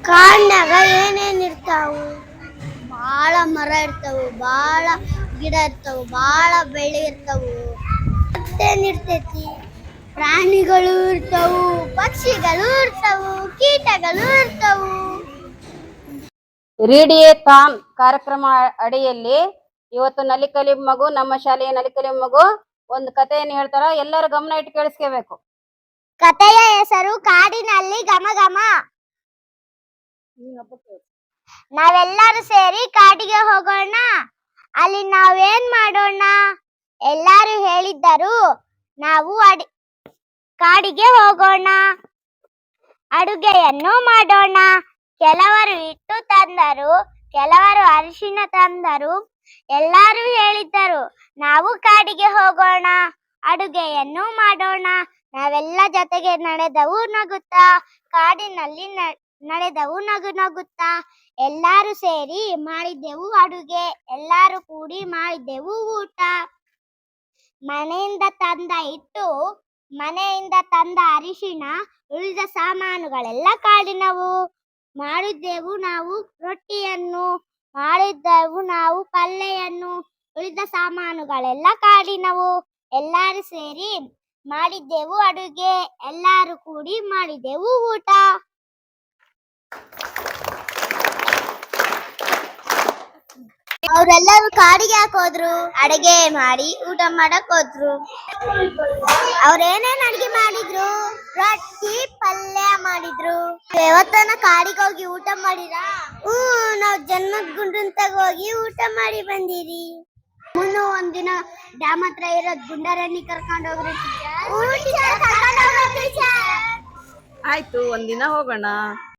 ಕಾಡ್ನಾಗ ಏನೇನ್ ಇರ್ತಾವು? ಬಾಳ ಮರ ಇರ್ತಾವು, ಬಾಳ ಗಿಡ ಇರ್ತಾವು, ಬಾಳ ಬೆಳೆ ಇರ್ತಾವು. ಮತ್ತೇನಿರ್ತೈತಿ? ಪ್ರಾಣಿಗಳು ಇರ್ತಾವು, ಪಕ್ಷಿಗಳು ಇರ್ತಾವು, ಕೀಟಗಳು ಇರ್ತಾವು. ರೀಡಿಯೇ ಥಾನ್ ಕಾರ್ಯಕ್ರಮ ಅಡಿಯಲ್ಲಿ ಇವತ್ತು ನಲಿಕಲಿ ಮಗು, ನಮ್ಮ ಶಾಲೆಯ ನಲಿಕಲಿ ಮಗು ಒಂದು ಕಥೆಯನ್ನು ಹೇಳ್ತಾರ. ಎಲ್ಲರೂ ಗಮನ ಇಟ್ಟು ಕೇಳಿಸ್ಕೋಬೇಕು. ಕಥೆಯ ಹೆಸರು ಕಾಡಿನಲ್ಲಿ ಘಮ ಘಮ. ನಾವೆಲ್ಲರೂ ಸೇರಿ ಕಾಡಿಗೆ ಹೋಗೋಣ. ಅಲ್ಲಿ ನಾವೇನ್ ಮಾಡೋಣ? ಎಲ್ಲರೂ ಹೇಳಿದ್ದರು. ನಾವು ಕಾಡಿಗೆ ಹೋಗೋಣ, ಅಡುಗೆಯನ್ನು ಮಾಡೋಣ. ಕೆಲವರು ಹಿಟ್ಟು ತಂದರು, ಕೆಲವರು ಅರಿಶಿನ ತಂದರು. ಎಲ್ಲರೂ ಹೇಳಿದ್ದರು, ನಾವು ಕಾಡಿಗೆ ಹೋಗೋಣ, ಅಡುಗೆಯನ್ನು ಮಾಡೋಣ. ನಾವೆಲ್ಲ ಜೊತೆಗೆ ನಡೆದವು ನಗುತ್ತಾ, ಕಾಡಿನಲ್ಲಿ ನಡೆದವು ನಗು ನಗುತ್ತಾ. ಎಲ್ಲರೂ ಸೇರಿ ಮಾಡಿದೆವು ಅಡುಗೆ, ಎಲ್ಲರೂ ಕೂಡಿ ಮಾಡಿದೆವು ಊಟ. ಮನೆಯಿಂದ ತಂದ ಹಿಟ್ಟು, ಮನೆಯಿಂದ ತಂದ ಅರಿಶಿನ, ಉಳಿದ ಸಾಮಾನುಗಳೆಲ್ಲ ಕಾಡಿನವು. ಮಾಡಿದ್ದೆವು ನಾವು ರೊಟ್ಟಿಯನ್ನು, ಮಾಡಿದ್ದೆವು ನಾವು ಪಲ್ಲೆಯನ್ನು, ಉಳಿದ ಸಾಮಾನುಗಳೆಲ್ಲ ಕಾಡಿನವು. ಎಲ್ಲರೂ ಸೇರಿ ಮಾಡಿದ್ದೆವು ಅಡುಗೆ, ಎಲ್ಲರೂ ಕೂಡಿ ಮಾಡಿದೆವು ಊಟ. ಅವರೆಲ್ಲರೂ ಕಾಡಿಗೆ ಹಾಕೋದ್ರು, ಅಡಿಗೆ ಮಾಡಿ ಊಟ ಮಾಡಕ್ ಹೋದ್ರು. ಅವ್ರೇನೇನ್ ಅಡಿಗೆ ಮಾಡಿದ್ರು? ರೊಟ್ಟಿ ಪಲ್ಯ ಮಾಡಿದ್ರು. ಯಾವತ್ತನ ಕಾಡಿಗೆ ಹೋಗಿ ಊಟ ಮಾಡಿರಾ? ನಾವ್ ಜನ್ಮದ್ ಗುಂಡಂತಾಗ ಹೋಗಿ ಊಟ ಮಾಡಿ ಬಂದಿರಿ. ಮುಂದೆ ಒಂದಿನ ಡ್ಯಾಮ್ ಹತ್ರ ಇರೋದ್ ಗುಂಡಾರಣ್ಣಿ ಕರ್ಕೊಂಡ್ ಹೋಗ್ರಿ. ಆಯ್ತು, ಒಂದಿನ ಹೋಗೋಣ.